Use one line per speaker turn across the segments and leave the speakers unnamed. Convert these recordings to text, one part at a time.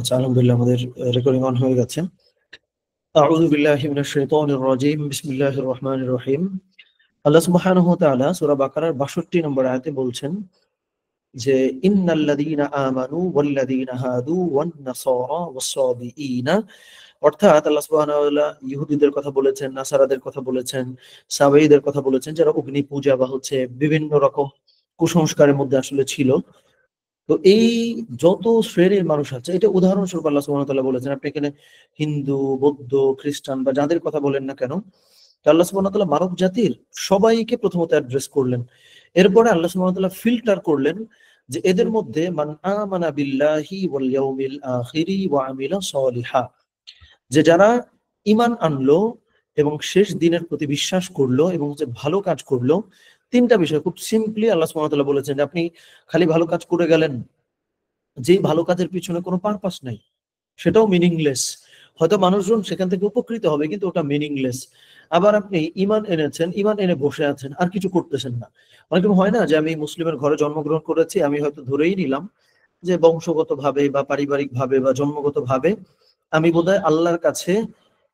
আচ্ছা, আলহামদুলিল্লাহ আমাদের রেকর্ডিং অন হয়ে গেছে। আউযু বিল্লাহি মিনাশ শাইতানির রাজীম। বিসমিল্লাহির রহমানির রহিম। আল্লাহ সুবহানাহু ওয়া তাআলা সূরা বাকারার ৬২ নম্বর আয়াতে বলছেন যে ইন্নাল্লাযীনা আমানু ওয়াল্লাযীনা হাদু ওয়ান নাসারা ওয়াস-সাবিঈনা, অর্থাৎ আল্লাহ সুবহানাহু ওয়া তাআলা ইহুদিদের কথা বলেছেন, নাসারাদের কথা বলেছেন, সাবেয়ীদের কথা বলেছেন যারা অগ্নি পূজা বা বিভিন্ন রকম কুসংস্কারের মধ্যে আসলে ছিল। তো এই যত শ্রেণীর মানুষ আছে, এটা উদাহরণস্বরূপ আল্লাহ সুবহানাহু ওয়া তাআলা বলেছেন। আপনি এখানে হিন্দু, বৌদ্ধ, খ্রিস্টান বা যাদের কথা বলেন না কেন, তো আল্লাহ সুবহানাহু ওয়া তাআলা মানব জাতির সবাইকে প্রথমত অ্যাড্রেস করলেন। এরপরে আল্লাহ সুবহানাহু ওয়া তাআলা ফিল্টার করলেন যে এদের মধ্যে মান আমানা বিল্লাহি ওয়াল ইয়াউমিল আখিরি ওয়া আমিলা সলিহা, যে যারা ঈমান আনলো এবং শেষ দিনের প্রতি বিশ্বাস করলো এবং যে ভালো কাজ করলো। তিনটা বিষয় খুব সিম্পলি আল্লাহ সুবহানাহু ওয়া তাআলা বলেছেন যে আপনি খালি ভালো কাজ করে গেলেন, যে ভালো কাজের পিছনে কোনো পারপাস নাই, সেটাও মিনিংলেস। হয়তো মানুষজন সেখান থেকে উপকৃত হবে, কিন্তু ওটা মিনিংলেস। আবার আপনি ঈমান এনেছেন, ঈমান এনে বসে আছেন, আর কিছু করতেছেন না। অনেক সময় হয় না যে আমি মুসলিমের ঘরে জন্মগ্রহণ করেছি, আমি হয়তো ধরেই নিলাম যে বংশগতভাবে বা পারিবারিকভাবে বা জন্মগতভাবে আমি বোধহয় আল্লাহর কাছে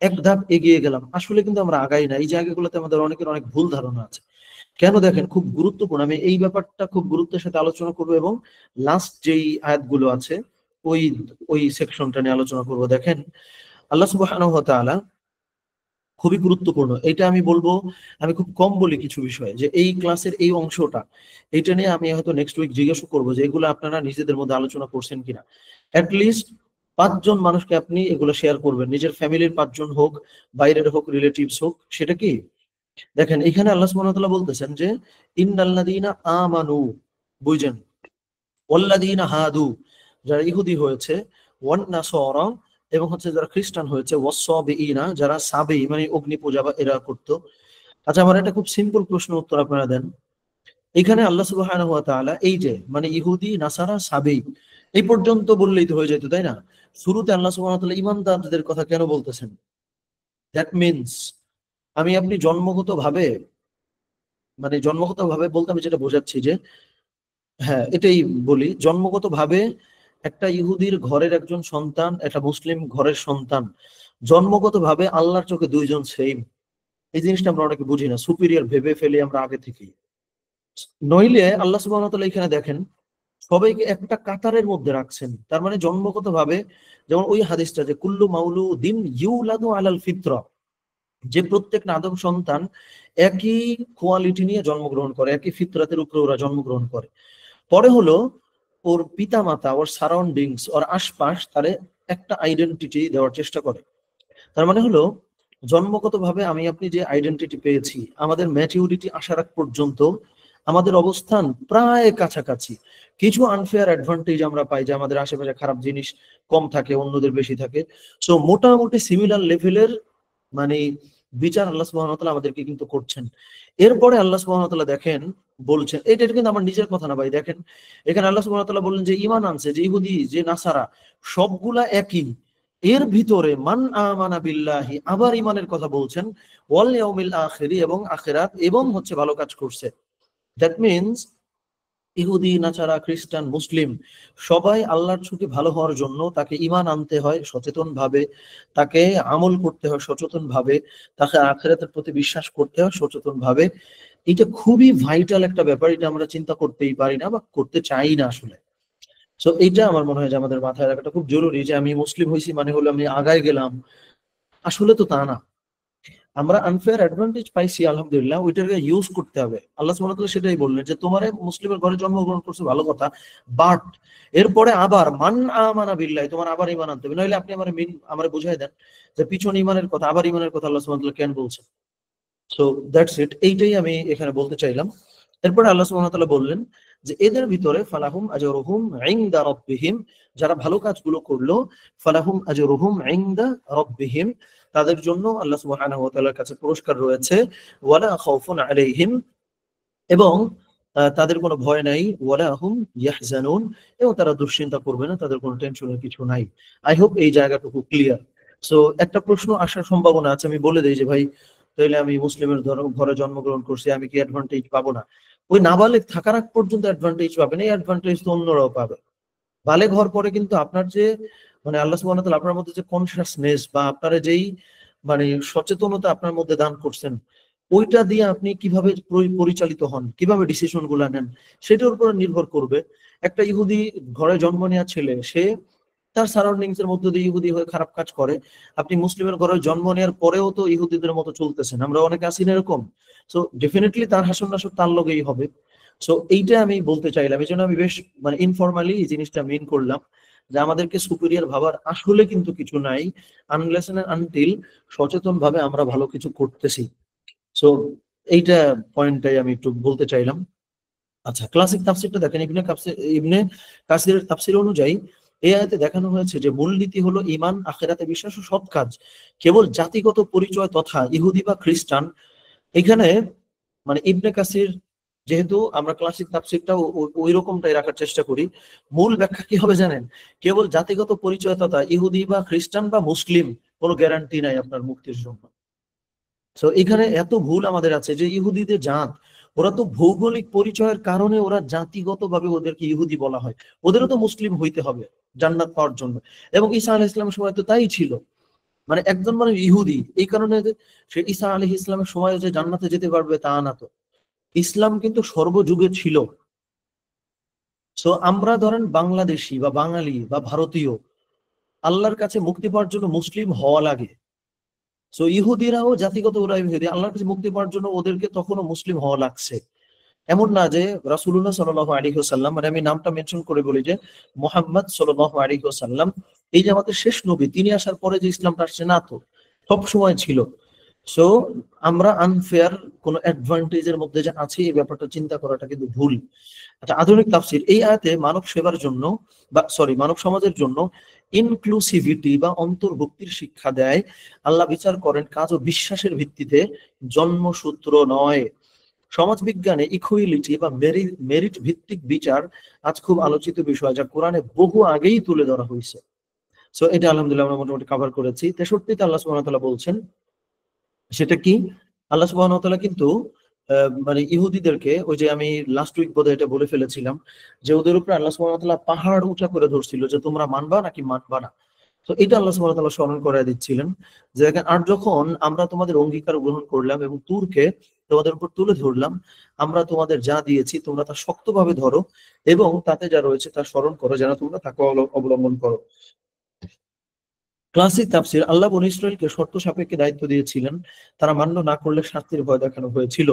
এক ধাপ এগিয়ে গেলাম। আসলে কিন্তু আমরা আগাই না। এই জায়গাগুলোতে আমাদের অনেকের অনেক ভুল ধারণা আছে। কেন দেখেন, খুব গুরুত্বপূর্ণ, আমি এই ব্যাপারটা খুব গুরুত্বের সাথে আলোচনা করবো এবং লাস্ট যেই আয়াতগুলো আছে ওই ওই সেকশনটা নিয়ে আলোচনা করব। দেখেন, আল্লাহ সুবহানাহু ওয়া তাআলা খুবই গুরুত্বপূর্ণ। এটা আমি বলবো, আমি খুব কম বলি কিছু বিষয়ে, যে এই ক্লাসের এই অংশটা, এটা নিয়ে আমি হয়তো নেক্সট উইক জিজ্ঞাসা করবো যে এগুলো আপনারা নিজেদের মধ্যে আলোচনা করছেন কিনা। অ্যাটলিস্ট ৫ জন মানুষকে আপনি এগুলো শেয়ার করবেন, নিজের ফ্যামিলির ৫ জন হোক, বাইরের হোক, রিলেটিভস হোক। সেটা কি, দেখেন এখানে আল্লাহ সুবহানাহু ওয়া তাআলা বলতেছেন যে ইন্নাল্লাযীনা আমানু, বুঝেন, ওয়াল্লাযীনা হাদু, যারা ইহুদি হয়েছে, ওয়ান নাসারা, এবং যারা খ্রিস্টান হয়েছে, ওয়াস-সাবিঈনা, যারা সাবী মানে অগ্নি পূজা বা এরা করতো। আচ্ছা, আমার একটা খুব সিম্পল প্রশ্ন উত্তর আপনারা দেন। এখানে আল্লাহ সুবহানাহু ওয়া তাআলা এই যে মানে ইহুদি, নাসারা, সাবী এই পর্যন্ত বললেই তো হয়ে যেত, তাই না? শুরুতে আল্লাহ সুবহানাহু ওয়া তাআলা ঈমানদারদের কথা কেন বলতেছেন? দ্যাট মিন্স আমি আপনি জন্মগতভাবে, মানে জন্মগতভাবে বলতে আমি যেটা বোঝাচ্ছি যে, হ্যাঁ এটাই বলি, জন্মগতভাবে একটা ইহুদির ঘরের একজন সন্তান, একটা মুসলিম ঘরের সন্তান, জন্মগতভাবে আল্লাহর চোখে দুইজন সেম। এই জিনিসটা আমরা অনেকে বুঝি না, সুপিরিয়র ভেবে ফেলি আমরা আগে থেকেই। নইলে আল্লাহ সুবহানাহু ওয়া তাআলা এখানে দেখেন সবাইকে একটা কাতারের মধ্যে রাখছেন। তার মানে জন্মগতভাবে, যেমন ওই হাদিসটা যে কুল্লু মাউলুদিন ইউলাদু আলাল ফিতরা, যে প্রত্যেকটা আদম সন্তান একই কোয়ালিটি নিয়ে জন্মগ্রহণ করে, একই ফিতরাতের উপরে ওরা জন্মগ্রহণ করে। পরে হলো ওর পিতা মাতা, ওর সারাউন্ডিংস, ওর আশপাশ তারে একটা আইডেন্টিটি দেওয়ার চেষ্টা করে। তার মানে হলো জন্মগতভাবে আমি আপনি যে আইডেন্টিটি পেয়েছি, আমাদের ম্যাচিউরিটি আসার আগ পর্যন্ত আমাদের অবস্থান প্রায় কাছাকাছি। কিছু আনফেয়ার অ্যাডভান্টেজ আমরা পাই, যে আমাদের আশেপাশে খারাপ জিনিস কম থাকে, অন্যদের বেশি থাকে। সো মোটামুটি সিমিলার লেভেলের মানে বিচার আল্লাহ সুবহানাহু ওয়া তাআলা আমাদেরকে কিন্তু করছেন। এরপরে আল্লাহ সুবহানাহু ওয়া তাআলা দেখেন বলছেন, এটা কিন্তু আমার নিজের কথা না ভাই, দেখেন এখানে আল্লাহ সুবহানাহু ওয়া তাআলা বললেন যে ঈমান আনছে, যে ইহুদি, যে নাসারা, সবগুলা একই। এর ভিতরে মান আমানা বিল্লাহি, আবার ঈমানের কথা বলছেন, ওয়াল ইয়াউমিল আখিরি, এবং আখিরাত, এবং ভালো কাজ করছে। দ্যাট মিন্স ইহুদি, নাসারা, খ্রিস্টান, মুসলিম সবাই আল্লাহর চোখে ভালো হওয়ার জন্য তাকে ঈমান আনতে হয় সচেতন ভাবে, তাকে আমল করতে হয় সচেতন ভাবে, তাকে আখিরাতের প্রতি বিশ্বাস করতে হয় সচেতন ভাবে। এটা খুবই ভাইটাল একটা ব্যাপার, এটা আমরা চিন্তা করতেই পারি না বা করতে চাই না আসলে। সো এইটা আমার মনে হয় যে আমাদের মাথায় রাখাটা খুব জরুরি, যে আমি মুসলিম হয়েছি মানে হলো আমি আগায় গেলাম। আসলে তো তা না। আমরা আনফেয়ার অ্যাডভান্টেজ পাইছি, আলহামদুলিল্লাহ, ওইটাকে ইউজ করতে হবে। আল্লাহ সুবহানাহু ওয়া তাআলা সেটাই বললেন যে তোমারে মুসলিমের ঘরে জন্মগ্রহণ করছো, ভালো কথা, বাট এরপরে আবার মান আমানা বিল্লাহি, তোমার আবার ঈমান আনতে হবে। নইলে আপনি আমারে বুঝাই দেন যে পিছনে ঈমানের কথা, আবার ঈমানের কথা আল্লাহ সুবহানাহু ওয়া তাআলা কেন বলছেন? সো দ্যাটস ইট, এইটাই আমি এখানে বলতে চাইলাম। এরপরে আল্লাহ সুবহানাহু ওয়া তাআলা বললেন যে এদের ভিতরে ফালাহুম আজরুহুম ইনদা রাব্বিহিম, যারা ভালো কাজগুলো করলো, ফালাহুম আজরুহুম ইনদা রাব্বিহিম, তাদের জন্য আল্লাহ সুবহানাহু ওয়া তাআলার কাছে পুরস্কার রয়েছে, ওয়ালা খাউফুন আলাইহিম, এবং তাদের কোনো ভয় নাই, ওয়ালা হুম ইয়াহজানুন, এবং তারা দুশ্চিন্তা করবে না, তাদের কোনো টেনশনের কিছু নাই। আই হোপ এই জায়গাটুকু ক্লিয়ার। সো একটা প্রশ্ন আসার সম্ভাবনা আছে, আমি বলে দেই যে ভাই, তাহলে আমি মুসলিমের ঘরে জন্মগ্রহণ করছি, আমি কি অ্যাডভান্টেজ পাবো না? ওই নাবালেগ থাকার আগ পর্যন্ত অ্যাডভান্টেজ পাবেন, এই অ্যাডভান্টেজ তো অন্যরাও পাবে। বালেগ হওয়ার পরে কিন্তু আপনার যে মানে আল্লাহ সুবহানাহু ওয়া তাআলা আপনার মধ্যে যে কনসিয়াসনেস বা আপনারা যেই মানে সচেতনতা আপনার মধ্যে দান করছেন, ওইটা দিয়ে আপনি কিভাবে পরিচালিত হন, কিভাবে ডিসিশন গুলা নেন, সেটার উপর নির্ভর করবে। একটা ইহুদি ঘরে জন্ম নেওয়া ছেলে, সে তার সারাউন্ডিংস এর মধ্যে দিয়ে ইহুদি হয়ে খারাপ কাজ করে। আপনি মুসলিমের ঘরে জন্ম নেওয়ার পরেও তো ইহুদিদের মতো চলতেছেন, আমরা অনেকে আছি না এরকম। সো ডেফিনেটলি তার হাসন নাসর তার লগেই হবে। সো এইটা আমি বলতে চাইলাম, এই জন্য আমি বেশ মানে ইনফরমালি এই জিনিসটা মেন করলাম, যে আমাদেরকে সুপিরিয়র ভাবার আসলে কিন্তু কিছু নাই, আনলেস এন্ড আনটিল সচেতন ভাবে আমরা ভালো কিছু করতেছি। সো এইটা পয়েন্টটাই আমি একটু বলতে চাইলাম। আচ্ছা, ক্লাসিক তাফসীরটা দেখেন, ইবনে কাসিরের তাফসীর অনুযায়ী এই আয়াতে দেখানো হয়েছে যে মূলনীতি হলো ঈমান, আখিরাতে বিশ্বাস ও সৎ কাজ। কেবল জাতিগত পরিচয় তথা ইহুদি বা খ্রিস্টান, এখানে মানে ইবনে কাসির, যেহেতু আমরা ক্লাসিক তাফসীরটা ওই রকমটাই রাখার চেষ্টা করি, মূল ব্যাখ্যা কি হবে জানেন? কেবল জাতিগত পরিচয় তথা ইহুদি বা খ্রিস্টান বা মুসলিম, কোনো গ্যারান্টি নাই আপনার মুক্তির জন্য। তো এখানে এত ভুল আমাদের আছে যে ইহুদিদের জাত, ওরা তো ভৌগোলিক পরিচয়ের কারণে ওরা জাতিগতভাবে ওদেরকে ইহুদি বলা হয়, ওদেরও তো মুসলিম হইতে হবে জান্নাত পাওয়ার জন্য। এবং ঈসা আলাইহিস সালামের সময় তো তাই ছিল, মানে একজন মানে ইহুদি, এই কারণে যে সে ঈসা আলাইহিস সালামের সময় যে জান্নাতে যেতে পারবে তা না তো। ইসলাম কিন্তু সর্বযুগে ছিল। সো আমরা ধরেন বাংলাদেশি বা বাঙালি বা ভারতীয়, আল্লাহর কাছে মুক্তি পাওয়ার জন্য মুসলিম হওয়া লাগে। সো ইহুদিরাও জাতিগত, ওরা ইহুদি, আল্লাহর কাছে মুক্তি পাওয়ার জন্য ওদেরকে তখনও মুসলিম হওয়া লাগছে। এমন না যে রাসূলুল্লাহ সাল্লাল্লাহু আলাইহি ওয়াসাল্লাম, মানে আমি নামটা মেনশন করে বলি যে মুহাম্মদ সাল্লাল্লাহু আলাইহি ওয়াসাল্লাম এই যে আমাদের শেষ নবী, তিনি আসার পরে যে ইসলামটা আসছে না তো, সব সময় ছিল। সো আমরা আনফেয়ার কোন অ্যাডভান্টেজের মধ্যে যে আছি, এই ব্যাপারটা চিন্তা করাটা কিন্তু ভুল। আচ্ছা, আধুনিক তাফসীর এই আয়াতে মানব সেবার জন্য বা মানব সমাজের জন্য ইনক্লুসিভিটি বা অন্তর্ভুক্তির শিক্ষা দেয়। আল্লাহ বিচার করেন কাজ ও বিশ্বাসের ভিত্তিতে, জন্মসূত্র নয়। সমাজ বিজ্ঞানে ইকুয়ালিটি বা মেরিট ভিত্তিক বিচার আজ খুব আলোচিত বিষয়, যা কোরআনে বহু আগেই তুলে ধরা হয়েছে। সো এটা আলহামদুলিল্লাহ আমরা মোটামুটি কভার করেছি। 63তে আল্লাহ সুবহানাহু ওয়া তাআলা বলছেন, সেটা কি? আল্লাহ সুবহানাহু ওয়া তাআলা কিন্তু মানে ইহুদিদেরকে, ওই যে আমি লাস্ট উইক বোধহয় এটা বলে ফেলেছিলাম, যে ওদের উপরে আল্লাহ সুবহানাহু ওয়া তাআলা পাহাড় উঁচা করে ধরছিল যে তোমরা মানবা নাকি মানবা না। তো এটা আল্লাহ সুবহানাহু ওয়া তাআলা স্মরণ করায় দিচ্ছিলেন, যে দেখেন, আর যখন আমরা তোমাদের অঙ্গীকার গ্রহণ করলাম এবং তুরকে তোমাদের উপর তুলে ধরলাম, আমরা তোমাদের যা দিয়েছি তোমরা তা শক্তভাবে ধরো এবং তাতে যা রয়েছে তা স্মরণ করো, যেন তোমরা তাকওয়া অবলম্বন করো। ক্লাসিক তাফসীর, আল্লাহ বনী ইসরাইলকে শর্ত সাপেক্ষে দায়িত্ব দিয়েছিলেন, তারা মান্য না করলে শাস্তির ভয় দেখানো হয়েছিল।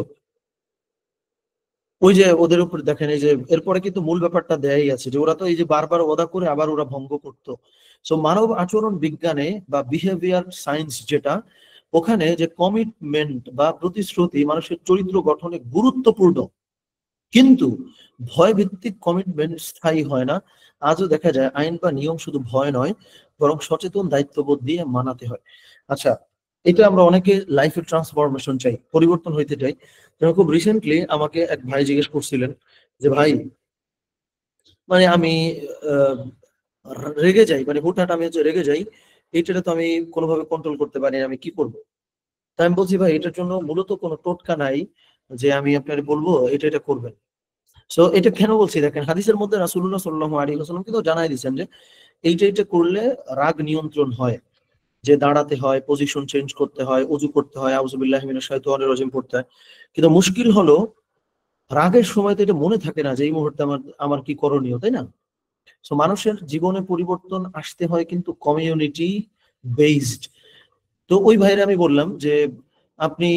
ওই যে ওদের উপর দেখেন, এই যে এরপরে কিন্তু মূল ব্যাপারটা দেয়াই আছে যে ওরা তো এই যে বারবার ওয়াদা করে আবার ওরা ভঙ্গ করতো। সো মানব আচরণ বিজ্ঞানে বা বিহেভিয়ার সায়েন্স যেটা, ওখানে যে কমিটমেন্ট বা প্রতিশ্রুতি মানুষের চরিত্র গঠনে গুরুত্বপূর্ণ, কিন্তু ভয় ভিত্তিক কমিটমেন্ট স্থায়ী হয় না। আজও দেখা যায় আইন বা নিয়ম শুধু ভয় নয়, বরং সচেতন দায়িত্ববোধ দিয়ে মানাতে হয়। আচ্ছা, এটা আমরা অনেকে লাইফে ট্রান্সফরমেশন চাই, পরিবর্তন হইতে চাই। যেমন খুব রিসেন্টলি আমাকে এক ভাই জিজ্ঞেস করছিলেন যে ভাই, মানে আমি আহ, রেগে যাই, মানে হুটহাট আমি হচ্ছে রেগে যাই, এইটা তো আমি কোনোভাবে কন্ট্রোল করতে পারি না, আমি কি করবো? তাই আমি বলছি ভাই, এটার জন্য মূলত কোনো টোটকা নাই যে আমি আপনাকে বলবো এটা এটা করবেন। সো এটা কেন বলছি দেখেন, হাদিসের মধ্যে রাসূলুল্লাহ সাল্লাল্লাহু আলাইহি ওয়াসাল্লাম কিন্তু জানাই দিয়েছেন যে এইটা এটা করলে রাগ নিয়ন্ত্রণ হয়, যে দাঁড়াতে হয়, পজিশন চেঞ্জ করতে হয়, ওযু করতে হয়, আউযুবিল্লাহি মিনাশ শাইতানির রাজিম পড়তে হয়। কিন্তু মুশকিল হলো রাগের সময় তো এটা মনে থাকে না যে এই মুহূর্তে আমার আমার কি করণীয়, তাই না? সো মানুষের জীবনে পরিবর্তন আসতে হয় কিন্তু কমিউনিটি বেসড। তো ওই ভাইরে আমি বললাম যে আপনি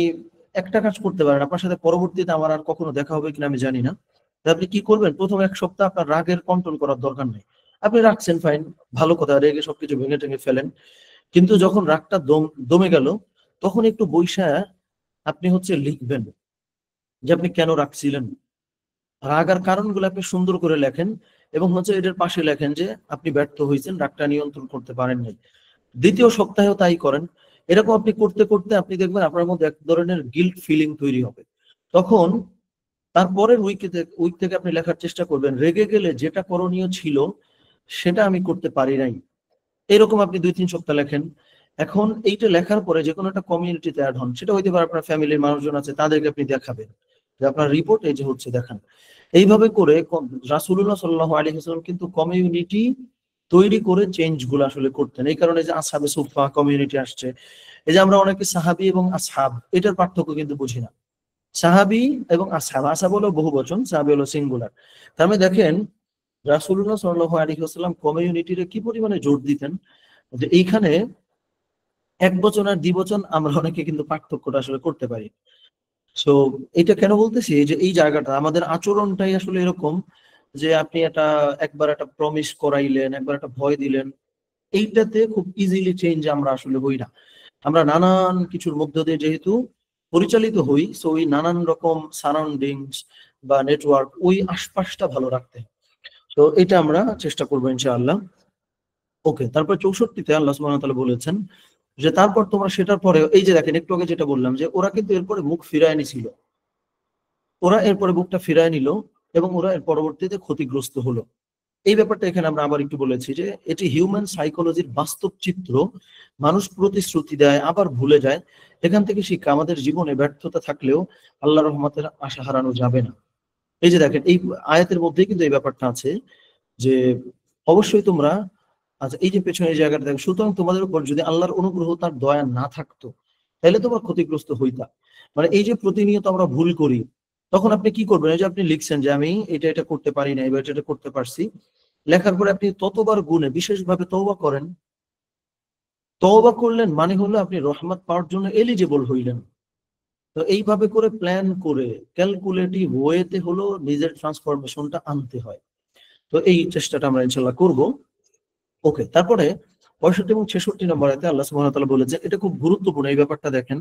একটা কাজ করতে পারেন, আপনার সাথে পরবর্তীতে আমার আর কখনো দেখা হবে কিনা আমি জানি না। তা আপনি কি করবেন, প্রথম এক সপ্তাহ আপনার রাগের কন্ট্রোল করার দরকার নেই। আপনি রাখছেন, ফাইন, ভালো কথা, রেগে সবকিছু ভেঙে টেঙে ফেলেন। কিন্তু যখন রাগটা দমে গেল, তখন একটু বইসা আপনি হচ্ছে লিখবেন যে আপনি কেন রাখছিলেন, রাগার কারণগুলো আপনি সুন্দর করে লেখেন, এবং হচ্ছে এটার পাশে লেখেন যে আপনি ব্যর্থ হয়েছেন, রাগটা নিয়ন্ত্রণ করতে পারেন নাই। দ্বিতীয় সপ্তাহেও তাই করেন। এরকম আপনি করতে করতে আপনি দেখবেন আপনার মধ্যে এক ধরনের গিল্ট ফিলিং তৈরি হবে। তখন তারপরের উইক থেকে আপনি লেখার চেষ্টা করবেন, রেগে গেলে যেটা করণীয় ছিল সেটা আমি করতে পারি নাই। এরকম আপনি 2-3 সপ্তাহ লেখেন। এখন এইটা লেখার পরে যে কোনো একটা কমিউনিটিতে অ্যাড হন, সেটা হইতে পারে আপনার ফ্যামিলির মানুষজন আছে, তাদেরকে আপনি দেখাবেন যে আপনার রিপোর্ট এই যে হচ্ছে, দেখান। এইভাবে করে রাসূলুল্লাহ সাল্লাল্লাহু আলাইহি ওয়াসাল্লাম কিন্তু কমিউনিটি তৈরি করে চেঞ্জ গুলো আসলে করতেন। এই কারণে যে আসহাবে সুফা কমিউনিটি আসছে, এই যে আমরা অনেকে সাহাবি এবং আসহাব এটার পার্থক্য কিন্তু বুঝি না। সাহাবি এবং আসহাব, আসহাব হলো বহু বচন, সাহাবি হলো সিঙ্গুলার। তার মানে দেখেন রাসূলুল্লাহ সাল্লাল্লাহু আলাইহি ওয়াসাল্লাম কমিউনিটিরে কি পরিমাণে জোর দিতেন, যে এইখানে এক বচন আর দ্বিবচন আমরা অনেকে কিন্তু পার্থক্যটা আসলে করতে পারি। সো এটা কেন বলতেছি, যে এই জায়গাটা আমাদের আচরণটাই আসলে এরকম, যে আপনি একবার একটা প্রমিস করাইলেন, একবার একটা ভয় দিলেন, এইটাতে খুব ইজিলি চেঞ্জ আমরা আসলে হই না। আমরা নানান কিছুর মধ্য দিয়ে যেহেতু পরিচালিত হই, সো ওই নানান রকম সারাউন্ডিংস বা নেটওয়ার্ক, ওই আশপাশটা ভালো রাখতে। তো এটা আমরা চেষ্টা করবো ইনশাআল্লাহ। ওকে, তারপর 64-তে আল্লাহ সুবহানাহু ওয়া তাআলা বলেছেন যে তারপর তোমরা সেটার পরে, এই যে দেখেন একটু আগে যেটা বললাম, যে ওরা কিন্তু এরপরে মুখ ফিরায় নিছিল, ওরা এরপরে মুখটা ফিরায় নিল এবং ওরা এর পরবর্তীতে ক্ষতিগ্রস্ত হলো। এই ব্যাপারটা এখানে আমরা আবার একটু বলেছি যে এটি হিউম্যান সাইকোলজির বাস্তব চিত্র। মানুষ প্রতিশ্রুতি দেয় আবার ভুলে যায়। এখান থেকে শিক্ষা, আমাদের জীবনে ব্যর্থতা থাকলেও আল্লাহ রহমতের আশা হারানো যাবে না। এই যে দেখেন এই আয়াতের মধ্যেই কিন্তু এই ব্যাপারটা আছে, যে অবশ্যই তোমরা, আচ্ছা এই যে পেছনে এই জায়গাটা দেখো, সুতরাং তোমাদের উপর যদি আল্লাহর অনুগ্রহ তার দয়া না থাকতো তাহলে তোমরা ক্ষতিগ্রস্ত হইতা। মানে এই যে প্রতিনিয়ত আমরা ভুল করি, তখন আপনি কি করবেন? এই যে আপনি লিখছেন যে আমি এটা করতে পারি না, এবার এটা করতে পারছি, লেখার পরে আপনি ততবার গুণে বিশেষভাবে তওবা করেন। তওবা করলেন মানে হলো আপনি রহমত পাওয়ার জন্য এলিজিবল হইলেন। তো এইভাবে করে প্ল্যান করে ক্যালকুলেটিভ ওয়েতে হলো নিজের ট্রান্সফরমেশনটা আনতে হয়। তো এই চেষ্টাটা আমরা ইনশাল্লাহ করব। ওকে, তারপরে 65 এবং 66 নম্বর আয়াতে আল্লাহ সুবহানাহু ওয়া তাআলা বলেছে, এটা খুব গুরুত্বপূর্ণ এই ব্যাপারটা দেখেন,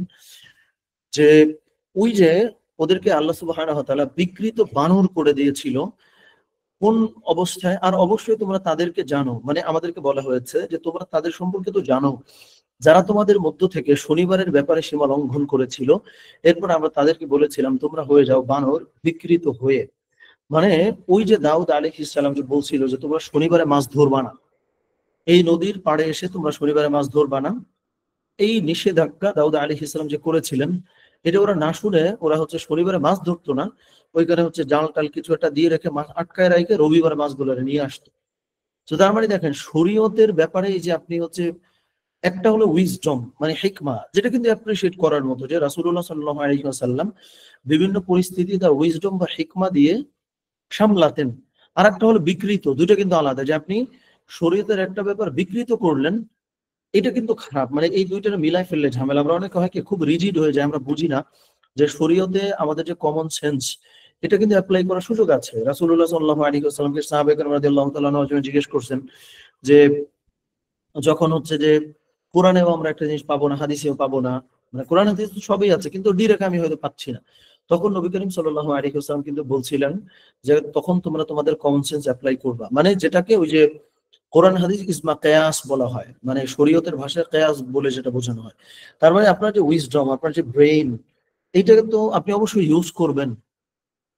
যে ওই যে ওদেরকে আল্লাহ সুবহানাহু ওয়া তাআলা বিকৃত বানর করে দিয়েছিল কোন অবস্থায়, আর অবশ্যই তোমরা তাদেরকে জানো, মানে আমাদেরকে বলা হয়েছে যে তোমরা তাদের সম্পর্কে তো জানো যারা তোমাদের মধ্য থেকে শনিবারের ব্যাপারে সীমা লঙ্ঘন করেছিল। এরপর আমরা তাদেরকে বলেছিলাম তোমরা হয়ে যাও বানর বিকৃত হয়ে। মানে ওই যে দাউদ আলাইহিস সালাম যে বলছিল যে তোমরা শনিবারে মাছ ধরবা না, এই নদীর পাড়ে এসে তোমরা শনিবারে মাছ ধরবা না, এই নিষেধাজ্ঞা দাউদ আলাইহিস সালাম যে করেছিলেন, এটা ওরা না শুনে ওরা হচ্ছে শনিবারে মাছ ধরতো না, ওইখানে হচ্ছে জাল টাল কিছু একটা দিয়ে রেখে মাছ আটকায় রেখে রবিবারে মাছগুলো নিয়ে আসতো। তো তার মানে দেখেন শরীয়তের ব্যাপারে এই যে আপনি হচ্ছে, একটা হলো উইজডম মানে হিকমা, যেটা কিন্তু অ্যাপ্রিশিয়েট করার মতো, যে রাসূলুল্লাহ সাল্লাল্লাহু আলাইহি ওয়াসাল্লাম বিভিন্ন পরিস্থিতি তার উইজডম বা হিকমা দিয়ে সামলাতেন। আর একটা হলো বিকৃত, দুটো কিন্তু আলাদা, যে আপনি শরীয়তের একটা ব্যাপার বিকৃত করলেন, এটা কিন্তু খারাপ। মানে এই দুইটা মিলাই ফেললে ঝামেলা। আমরা অনেকে হয় কি খুব রিজিড হয়ে যায়, আমরা বুঝি না যে শরীয়তে আমাদের যে কমন সেন্স, এটা কিন্তু অ্যাপ্লাই করার সুযোগ আছে। রাসূলুল্লাহ সাল্লাল্লাহু আলাইহি ওয়াসাল্লামকে সাহাবায়ে কেরাম রাদিয়াল্লাহু তাআলা আনহুম জিজ্ঞেস করছেন যে যখন হচ্ছে যে কোরআনেও আমরা একটা জিনিস পাবো না, হাদিসেও পাবো না, মানে কোরআন হাদিস তো সবই আছে কিন্তু ডিরেক্ট আমি হয়তো পাচ্ছি না, তখন নবী করিম সাল্লাল্লাহু আলাইহি ওয়াসাল্লাম কিন্তু বলছিলেন যে তখন তোমরা তোমাদের কমন সেন্স অ্যাপ্লাই করবা, মানে যেটাকে ওই যে কোরআন হাদিস ইসমা কিয়াস বলা হয়, মানে শরীয়তের ভাষায় কিয়াস বলে যেটা বোঝানো হয়। তার মানে আপনার যে উইজডম, আপনার যে ব্রেইন, এইটাকে তো আপনি অবশ্যই ইউজ করবেন।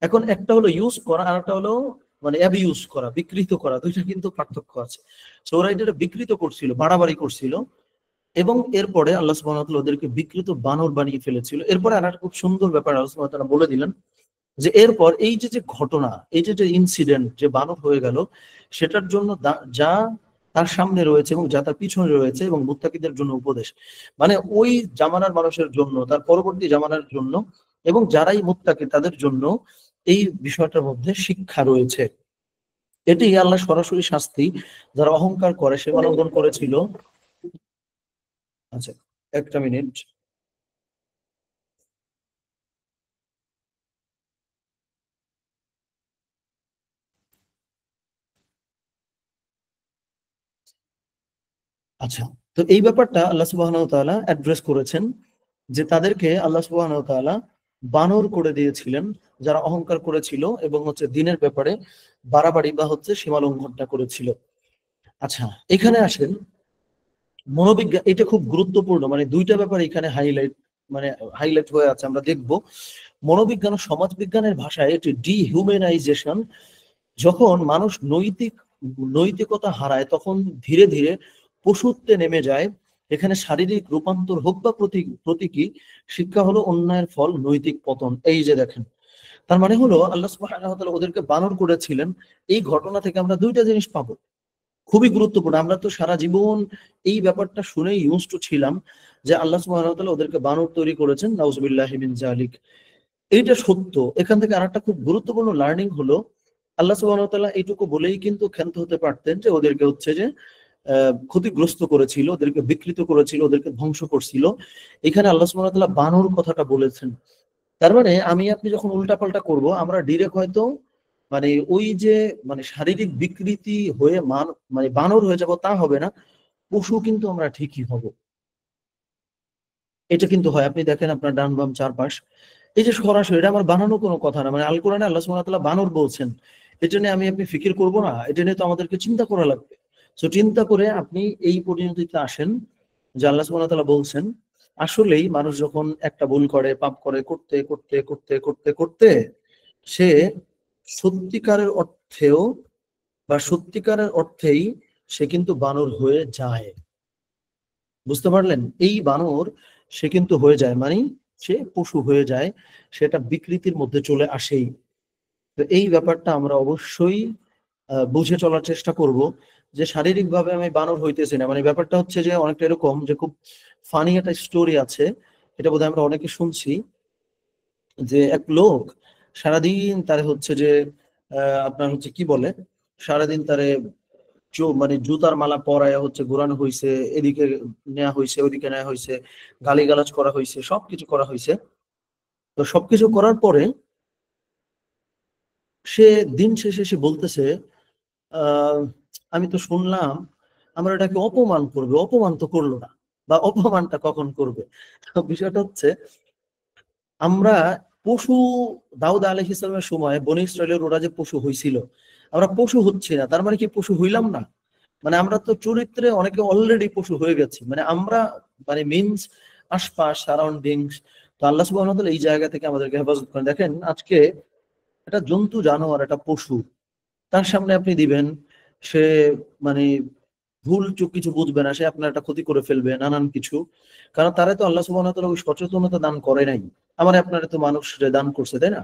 এখন একটা হলো ইউজ করা, আর একটা হলো মানে অ্যাবিউজ করা, বিকৃত করা, দুইটা কিন্তু পার্থক্য আছে। সো ওরা এটা বিকৃত করছিল, বাড়াবাড়ি করছিল, এবং এরপরে আল্লাহ সুবহানাহু ওয়া তাআলা ওদেরকে বিকৃত বানর বানিয়ে ফেলেছিল। এরপরে আর একটা খুব সুন্দর ব্যাপার আল্লাহ সুবহানাহু ওয়া তাআলা বলে দিলেন, যে এরপর এই যে যে ঘটনা, এই যে যে ইনসিডেন্ট, যে বানর হয়ে গেল, সেটার জন্য যা তার সামনে রয়েছে এবং যা তার পিছনে রয়েছে এবং মুত্তাকিদের জন্য উপদেশ, মানে ওই জামানার মানুষের জন্য, তার পরবর্তী জামানার জন্য, এবং যারাই মুত্তাকি তাদের জন্য এই বিষয়টার মধ্যে শিক্ষা রয়েছে। এটি আল্লাহ সরাসরি শাস্তি যারা অহংকার করে, সীমা লঙ্ঘন করেছিল। আচ্ছা, একটা মিনিট। আচ্ছা, তো এই ব্যাপারটা আল্লাহ সুবহানাহু ওয়া তাআলা অ্যাড্রেস করেছেন, যে তাদেরকে আল্লাহ সুবহানাহু ওয়া তাআলা বানর করে দিয়েছিলেন যারা অহংকার করেছিল এবং হচ্ছে দিনের ব্যাপারে বাড়াবাড়ি বা হচ্ছে সীমা লঙ্ঘনটা করেছিল। আচ্ছা, এখানে আসেন মনোবিজ্ঞান, এটা খুব গুরুত্বপূর্ণ, মানে দুইটা ব্যাপার এখানে হাইলাইট হয়ে আছে, আমরা দেখব। মনোবিজ্ঞান ও সমাজ বিজ্ঞানের ভাষায় এটি ডিহিউম্যানাইজেশন। যখন মানুষ নৈতিকতা হারায় তখন ধীরে ধীরে পশুত্বে নেমে যায়। এখানে শারীরিক রূপান্তর হোক বা প্রতীকী শিক্ষা হলো অন্যায়ের ফল, নৈতিক পতন। এই যে দেখেন, তার মানে হলো আল্লাহ সুবহানাহু ওয়া তাআলা ওদেরকে বানর করেছিলেন। এই ঘটনা থেকে আমরা দুইটা জিনিস পাবো। খুবই গুরুত্বপূর্ণ। আমরা তো সারা জীবন এই ব্যাপারটা শুনেই ইউজ টু ছিলাম যে আল্লাহ সুবহানাহু ওয়া তাআলা ওদেরকে বানর তৈরি করেছেন, নাউযুবিল্লাহি মিন যালিক। এইটা সত্য। এখান থেকে আরেকটা খুব গুরুত্বপূর্ণ লার্নিং হলো, আল্লাহ সুবহানাহু ওয়া তাআলা এইটুকু বলেই কিন্তু ক্ষান্ত হতে পারতেন যে ওদেরকে হচ্ছে যে ক্ষতিগ্রস্ত করেছিল, ওদেরকে বিকৃত করেছিল, ওদেরকে ধ্বংস করছিল। এখানে আল্লাহ সুবহানাহু ওয়া তাআলা বানর কথাটা বলেছেন। তার মানে আমি আপনি যখন উল্টাপাল্টা করব, আমরা ডিরেক্ট হয়তো মানে ওই যে মানে শারীরিক বিকৃতি হয়ে মানে বানর হয়ে যাব তা হবে না, পশু কিন্তু আমরা ঠিকই হব। এটা কিন্তু হয়। আপনি দেখেন আপনার ডান বাম চারপাশ, এই যে সরাসরি, এটা আমার বানানো কোনো কথা না। মানে আল কোরআনে আল্লাহ সুবহানাহু ওয়া তাআলা বানর বলছেন, এটা নিয়ে আমি আপনি ফিকির করব না? এটা নিয়ে তো আমাদেরকে চিন্তা করা লাগবে। সো চিন্তা করে আপনি এই পরিণতিতে আসেন যে আল্লাহ সুবহানাহু ওয়া তাআলা বলছেন, আসলেই মানুষ যখন একটা ভুল করে, পাপ করে, করতে করতে করতে করতে করতে সে সত্যিকারের অর্থেও বা সত্যিকারের অর্থেই সে কিন্তু বানর হয়ে যায়। বুঝতে পারলেন? এই বানর সে কিন্তু হয়ে যায়, মানে সে পশু হয়ে যায়, সেটা বিকৃতির মধ্যে চলে আসেই। তো এই ব্যাপারটা আমরা অবশ্যই বুঝে চলার চেষ্টা করব যে শারীরিকভাবে আমি বানর হইতেছি না। মানে ব্যাপারটা হচ্ছে যে অনেকটা এরকম যে খুব ফানি একটা স্টোরি আছে, এটা বোধহয় আমরা অনেকে শুনছি, যে এক লোক সারাদিন তারে হচ্ছে যে আপনার হচ্ছে কি বলে, সারাদিন তারে মানে জুতার মালা পরায়া হচ্ছে ঘোরানো হয়েছে, এদিকে নেওয়া হয়েছে, ওইদিকে নেওয়া হয়েছে, গালিগালাজ করা হয়েছে, সবকিছু করা হয়েছে। তো সবকিছু করার পরে সে দিন শেষে সে বলতেছে, আহ আমি তো শুনলাম আমার এটাকে অপমান করবে, অপমান তো করলো না, বা অপমানটা কখন করবে। তো বিষয়টা হচ্ছে, আমরা পশু, দাউদ আলাইহিস সালামের সময় বনী ইসরাইলের ওরা যে পশু হইছিল, আমরা পশু হচ্ছি না, তার মানে কি পশু হইলাম না? মানে আমরা তো চরিত্রে অনেকে অলরেডি পশু হয়ে গেছি, মানে আমরা মানে মিনস আশপাশ সারাউন্ডিংস। তো আল্লাহ সুবহানাহু ওয়া তাআলা এই জায়গা থেকে আমাদেরকে হেফাজত করেন। দেখেন আজকে একটা জন্তু জানোয়ার, একটা পশু, তার সামনে আপনি দিবেন, সে মানে ভুল চুক কিছু বুঝবে না, সে আপনার একটা ক্ষতি করে ফেলবে নানান কিছু। কারণ তারা তো আল্লাহ সুবহানাহু ওয়া তাআলা ওই সচেতনতা দান করে নাই, আমার আপনারা তো মানুষ দান করছে, তাই না?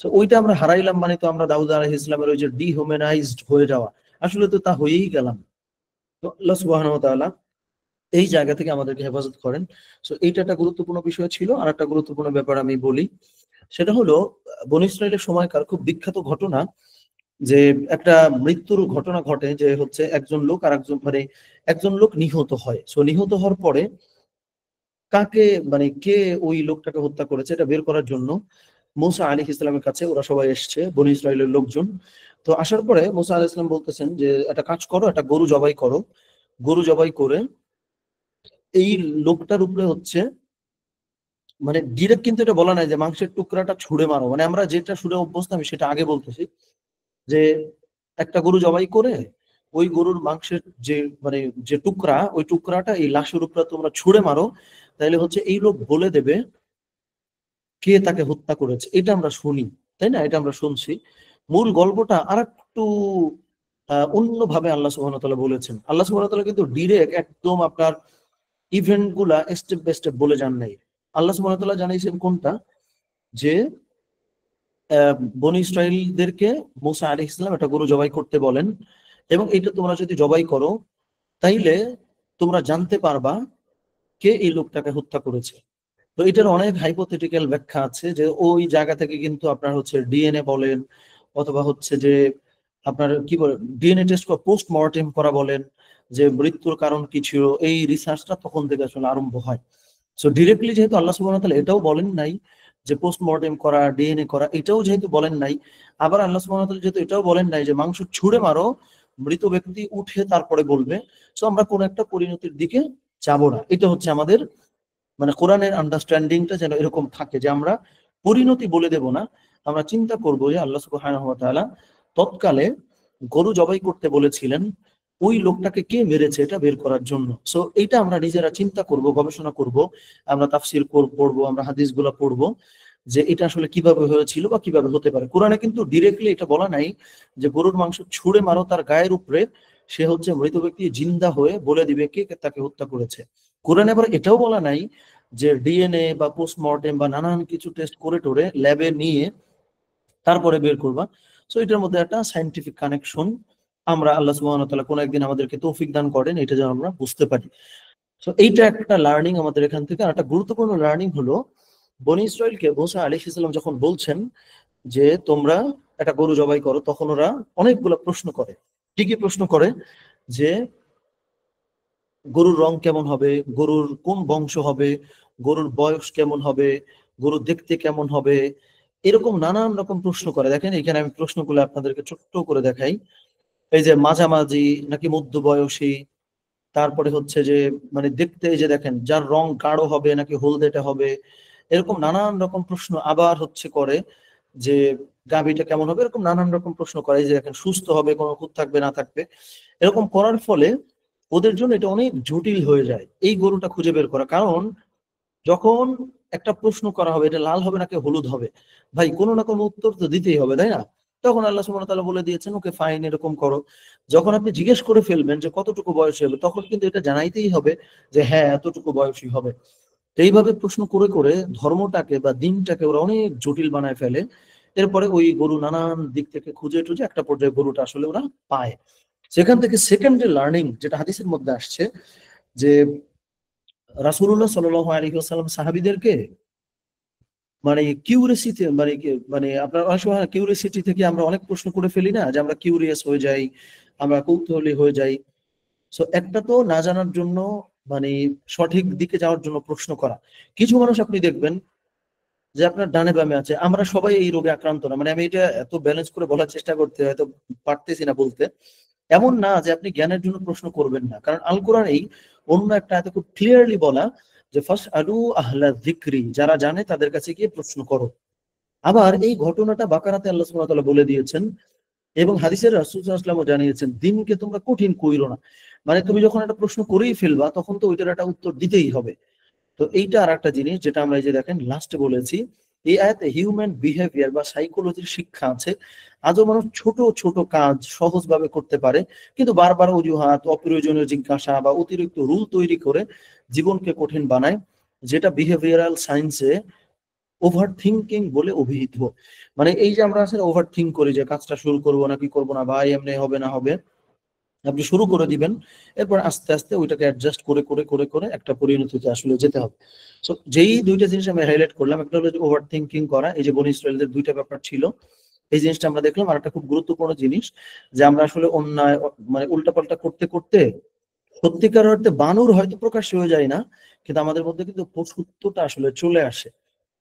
তো ওইটা আমরা হারাইলাম, মানে তো আমরা দাউদ আলাইহিস সালামের ওই যে ডিহিউম্যানাইজড হয়ে যাওয়া, আসলে তো তা হয়েই গেলাম। তো আল্লাহ সুবহানাহু ওয়া তাআলা এই জায়গা থেকে আমাদেরকে হেফাজত করেন। সো এইটা একটা গুরুত্বপূর্ণ বিষয় ছিল। আর একটা গুরুত্বপূর্ণ ব্যাপার আমি বলি, সেটা হলো বনী ইসরাইলের সময়কার খুব বিখ্যাত ঘটনা, যে একটা মৃত্যুর ঘটনা ঘটে, যে হচ্ছে একজন লোক আর একজন মানে একজন লোক নিহত হয়। সো নিহত হওয়ার পরে কাকে মানে কে ওই লোকটাকে হত্যা করেছে এটা বের করার জন্য মুসা আলাইহিস সালামের কাছে ওরা সবাই এসছে, বনী ইসরাইলের লোকজন। তো আসার পরে মুসা আলাইহিস সালাম বলতেছেন যে একটা কাজ করো, একটা গরু জবাই করো, গরু জবাই করে এই লোকটার উপরে হচ্ছে, মানে ডিরেক্ট কিন্তু এটা বলা নাই যে মাংসের টুকরাটা ছুঁড়ে মারো, মানে আমরা যেটা শুনে অভ্যস্ত আমি সেটা আগে বলতেছি, যে একটা গরু জবাই করে ওই গরুর মাংসের যে মানে যে টুকরা, ওই টুকরাটা এই লাশের উপরে তোমরা ছুঁড়ে মারো, তাইলে হচ্ছে এই লোক বলে দেবে কে তাকে হত্যা করেছে। এটা আমরা শুনি, তাই না? এটা আমরা শুনছি। মূল গল্পটা আর একটু অন্যভাবে আল্লাহ সুবহানাহু ওয়া তাআলা বলেছেন। আল্লাহ সুবহানাহু ওয়া তাআলা কিন্তু ডিরেক্ট একদম আপনার ইভেন্ট গুলা স্টেপ বাই স্টেপ বলে যান নাই। আল্লাহ সুবহানাহু ওয়া তাআলা জানাইছেন কোনটা, যে বনী ইসরাইলদেরকে মুসা আলাইহিস সালাম একটা গরু জবাই করতে বলেন, এবং এটা তোমরা যদি জবাই করো তাইলে তোমরা জানতে পারবা কে এই লোকটাকে হত্যা করেছে। তো এটার অনেক হাইপোথেটিক্যাল ব্যাখ্যা আছে, যে ওই জায়গা থেকে কিন্তু আপনার হচ্ছে ডিএনএ বলেন, অথবা হচ্ছে যে আপনার কি বলে ডিএনএ টেস্ট পোস্টমর্টেম করা বলেন, যে মৃত্যুর কারণ কি ছিল, এই রিসার্চটা তখন থেকে আসলে আরম্ভ হয়। সো ডিরেক্টলি যেহেতু আল্লাহ সুবহানাহু ওয়া তাআলা এটাও বলেন নাই যে পোস্টমর্টেম করা, ডিএনএ করা, এটাও যেহেতু বলেন নাই, আবার আল্লাহ সুবহানাহু ওয়া তাআলা যেহেতু এটাও বলেন নাই যে মাংস ছুঁড়ে মারো, মৃত ব্যক্তি উঠে তারপরে বলবে। সো আমরা কোন একটা পরিণতির দিকে যাব না। এটা হচ্ছে আমাদের মানে কোরআনের আন্ডারস্ট্যান্ডিংটা যেন এরকম থাকে, যে আমরা পরিণতি বলে দেব না, আমরা চিন্তা করবো যে আল্লাহ সুবহানাহু ওয়া তাআলা তৎকালে গরু জবাই করতে বলেছিলেন ওই লোকটাকে কে মেরেছে এটা বের করার জন্য। সো এইটা আমরা নিজেরা চিন্তা করব, গবেষণা করব, আমরা তাফসীর পড়বো, আমরা হাদিসগুলো পড়বো, যে এটা আসলে কিভাবে হয়েছিল বা কিভাবে হতে পারে। কোরআনে কিন্তু ডিরেক্টলি এটা বলা নাই যে গরুর মাংস ছুঁড়ে মারো তার গায়ের উপরে, সে হচ্ছে মৃত ব্যক্তি জিন্দা হয়ে বলে দিবে কে তাকে হত্যা করেছে। কোরআনে আবার এটাও বলা নাই যে ডিএনএ বা পোস্টমর্টেম বা নানান কিছু টেস্ট করে টোরে ল্যাবে নিয়ে তারপরে বের করবা। সো এটার মধ্যে একটা সায়েন্টিফিক কানেকশন আমরা আল্লাহ সুবহানাহু ওয়া তাআলা কোন একদিন আমাদেরকে তৌফিক দান করেন, এটা যেন আমরা বুঝতে পারি। তো এইটা একটা লার্নিং আমাদের এখান থেকে। আর একটা গুরুত্বপূর্ণ লার্নিং হলো, বনী ইসরাইলকে মুসা আলাইহিস সালাম যখন বলছেন যে তোমরা একটা গরু জবাই করো, তখন ওরা অনেকগুলো প্রশ্ন করে। কি কি প্রশ্ন করে? যে গরুর রং কেমন হবে, গরুর কোন বংশ হবে, গরুর বয়স কেমন হবে, গরু দেখতে কেমন হবে, এরকম নানান রকম প্রশ্ন করে। দেখেন এখানে আমি প্রশ্নগুলো আপনাদেরকে ছোট্ট করে দেখাই। এই যে মাঝামাঝি নাকি মধ্যবয়সী, তারপরে হচ্ছে যে মানে দেখতে, এই যে দেখেন যার রং গাঢ় হবে নাকি হলদেটে হবে, এরকম নানান রকম প্রশ্ন আবার হচ্ছে করে। যে গাভীটা কেমন হবে, এরকম নানান রকম প্রশ্ন করে। এই যে দেখেন সুস্থ হবে, কোনো খুঁত থাকবে না থাকবে, এরকম করার ফলে ওদের জন্য এটা অনেক জটিল হয়ে যায় এই গরুটা খুঁজে বের করা। কারণ যখন একটা প্রশ্ন করা হবে এটা লাল হবে নাকি হলুদ হবে, ভাই কোনো না কোনো উত্তর তো দিতেই হবে, তাই না? তখন আল্লাহ সুবহানাহু ওয়া তাআলা বলে দিয়েছেন ওকে ফাইন, এরকম করো। যখন আপনি জিজ্ঞেস করে ফেলবেন যে কতটুকু বয়সী হবে, তখন কিন্তু এটা জানাইতেই হবে যে হ্যাঁ এতটুকু বয়সী হবে। তো এইভাবে প্রশ্ন করে করে ধর্মটাকে বা দিনটাকে ওরা অনেক জটিল বানায় ফেলে। এরপরে ওই গরু নানান দিক থেকে খুঁজে টুজে একটা পর্যায়ে গরুটা আসলে ওরা পায়। সেখান থেকে সেকেন্ডারি লার্নিং যেটা হাদিসের মধ্যে আসছে, যে রাসূলুল্লাহ সাল্লাল্লাহু আলাইহি ওয়াসাল্লাম সাহাবীদেরকে মানে কিউরিসিতে মানে আপনার অনেক সময় কিউরিসিটি থেকে আমরা অনেক প্রশ্ন করে ফেলি না, যে আমরা কিউরিয়াস হয়ে যাই, আমরা কৌতূহলী হয়ে যাই। সো একটা তো না জানার জন্য, মানে সঠিক দিকে যাওয়ার জন্য প্রশ্ন করা। কিছু মানুষ আপনি দেখবেন যে আপনার ডানে বামে আছে, আমরা সবাই এই রোগে আক্রান্ত না, মানে আমি এটা এত ব্যালেন্স করে বলার চেষ্টা করতে হয়তো পারতেছি না বলতে। এমন না যে আপনি জ্ঞানের জন্য প্রশ্ন করবেন না, কারণ আল কোরআনেই অন্য একটা আয়াতে খুব ক্লিয়ারলি বলা যে ফাসআলু আহলা যিকরি, যারা জানে তাদের কাছে গিয়ে প্রশ্ন করো। আবার এই ঘটনাটা বাকারাতে আল্লাহ সুবহানাহু ওয়া তাআলা বলে দিয়েছেন, এবং হাদিসের রাসূল সাল্লাল্লাহু আলাইহি ওয়াসাল্লামও জানিয়েছেন, দিনকে তোমরা কঠিন কইরো না। মানে তুমি যখন একটা প্রশ্ন করেই ফেলবা, তখন তো ওইটার একটা উত্তর দিতেই হবে। তো এইটা আরেকটা জিনিস যেটা আমরা এই যে দেখেন লাস্টে বলেছি, এই আয়াতে হিউম্যান বিহেভিয়ার বা সাইকোলজির শিক্ষা আছে। আজও মানুষ ছোট ছোট কাজ সহজভাবে করতে পারে, কিন্তু বারবার অজুহাত, অপ্রয়োজনীয় জিজ্ঞাসা বা অতিরিক্ত রুল তৈরি করে জীবনকে কঠিন বানায়, যেটা বিহেভিয়ারাল সায়েন্সে ওভার থিঙ্কিং বলে অভিহিত। মানে এই যে আমরা আসলে ওভার থিঙ্ক করি যে কাজটা শুরু করবো নাকি করবো না, ভাই এমনি হবে না হবে, আপনি শুরু করে দিবেন, এরপর আস্তে আস্তে ওইটাকে অ্যাডজাস্ট করে করে করে করে একটা পরিণতিতে আসলে যেতে হবে। সো যেই দুইটা জিনিস আমি হাইলাইট করলাম, একটা হলো যে ওভার থিঙ্কিং করা, এই যে বনী ইসরাইলদের দুইটা ব্যাপার ছিল, এই জিনিসটা আমরা দেখলাম। আর একটা খুব গুরুত্বপূর্ণ জিনিস, যে আমরা আসলে অন্যায় মানে উল্টাপাল্টা করতে করতে সত্যিকার অর্থে বানর হয়তো প্রকাশ হয়ে যায় না, কিন্তু আমাদের মধ্যে কিন্তু পশুত্বটা আসলে চলে আসে।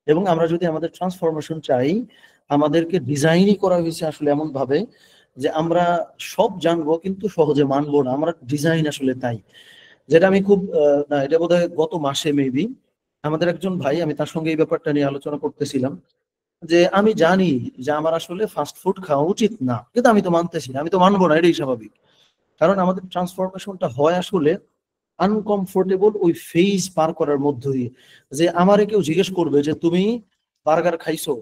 এবং আমরা যদি আমাদের ট্রান্সফরমেশন চাই, আমাদেরকে ডিজাইনই করা হয়েছে আসলে এমন ভাবে যে আমরা সব জানবো কিন্তু সহজে মানবো না, আমরা ডিজাইন আসলে তাই। যেটা আমি খুব না, এটা বোধহয় গত মাসে মেবি আমাদের একজন ভাই, আমি তার সঙ্গে এই ব্যাপারটা নিয়ে আলোচনা করতেছিলাম, যে আমি জানি যে আমার আসলে ফাস্ট ফুড খাওয়া উচিত না, কিন্তু আমি তো মানতেছি না, আমি তো মানবো না, এটাই স্বাভাবিক। কারণ আমাদের ট্রান্সফরমেশনটা হয় আসলে আনকমফোর্টেবল ওই ফেজ পার করার মধ্য দিয়ে। যে আমারে কেউ জিজ্ঞেস করবে যে তুমি বার্গার খাইছো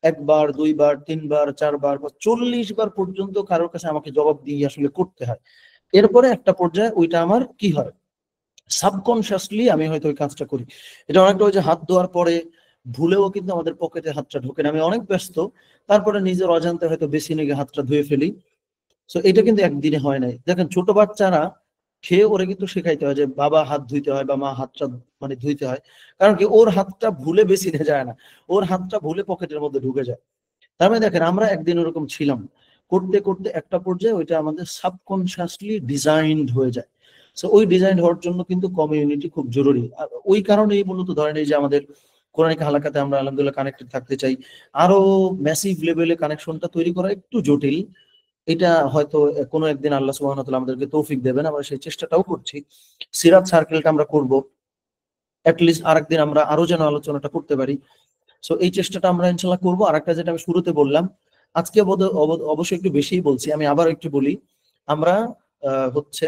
একবার, দুইবার, তিনবার, চারবার বা 40 বার পর্যন্ত কারোর কাছে আমাকে জবাব দিয়ে আসলে করতে হয়। এরপরে একটা পর্যায়ে ওইটা আমার কি হয়, সাবকনসিয়াসলি আমি হয়তো ওই কাজটা করি। এটা অনেকটা ওই যে হাত ধোয়ার পরে ভুলেও কিন্তু আমাদের পকেটে হাতটা ঢোকে না, আমি অনেক ব্যস্ত, তারপরে নিজের অজান্তে হয়তো বেসিনে গিয়ে হাতটা ধুয়ে ফেলি। সো এটা কিন্তু একদিনে হয় নাই। দেখেন ছোট বাচ্চারা খেয়ে ওরে কিন্তু শেখাইতে হয় যে বাবা হাত ধুইতে হয় বা মা হাতটা মানে ধুইতে হয়। কারণ কি, ওর হাতটা ভুলে বেসিনে যায় না, ওর হাতটা ভুলে পকেটের মধ্যে ঢুকে যায়। তার মানে দেখেন আমরা একদিন ওরকম ছিলাম, করতে করতে একটা পর্যায়ে ওইটা আমাদের সাবকনসিয়াসলি ডিজাইনড হয়ে যায়। সো ওই ডিজাইন হওয়ার জন্য কিন্তু কমিউনিটি খুব জরুরি। আর ওই কারণেই মূলত ধরেন এই যে আমাদের কোরআনিক হালাকাতে আমরা আলহামদুলিল্লাহ কানেক্টেড থাকতে চাই। আরো ম্যাসিভ লেভেলে কানেকশনটা তৈরি করা একটু জটিল। এটা হয়তো কোনো একদিন আল্লাহ সুবহানাহু ওয়া তাআলা আমাদেরকে তৌফিক দেবেন, আমরা সেই চেষ্টাটাও করছি। সিরাত সার্কেলটা আমরা করব, লিস্ট আরেকদিন আমরা আরো যেন আলোচনাটা করতে পারি। সো এই চেষ্টাটা আমরা ইনশাল্লাহ করবো। আর একটা যেটা আমি শুরুতে বললাম, আজকে অবশ্যই একটু বেশিই বলছি, আমি আবার একটু বলি। আমরা হচ্ছে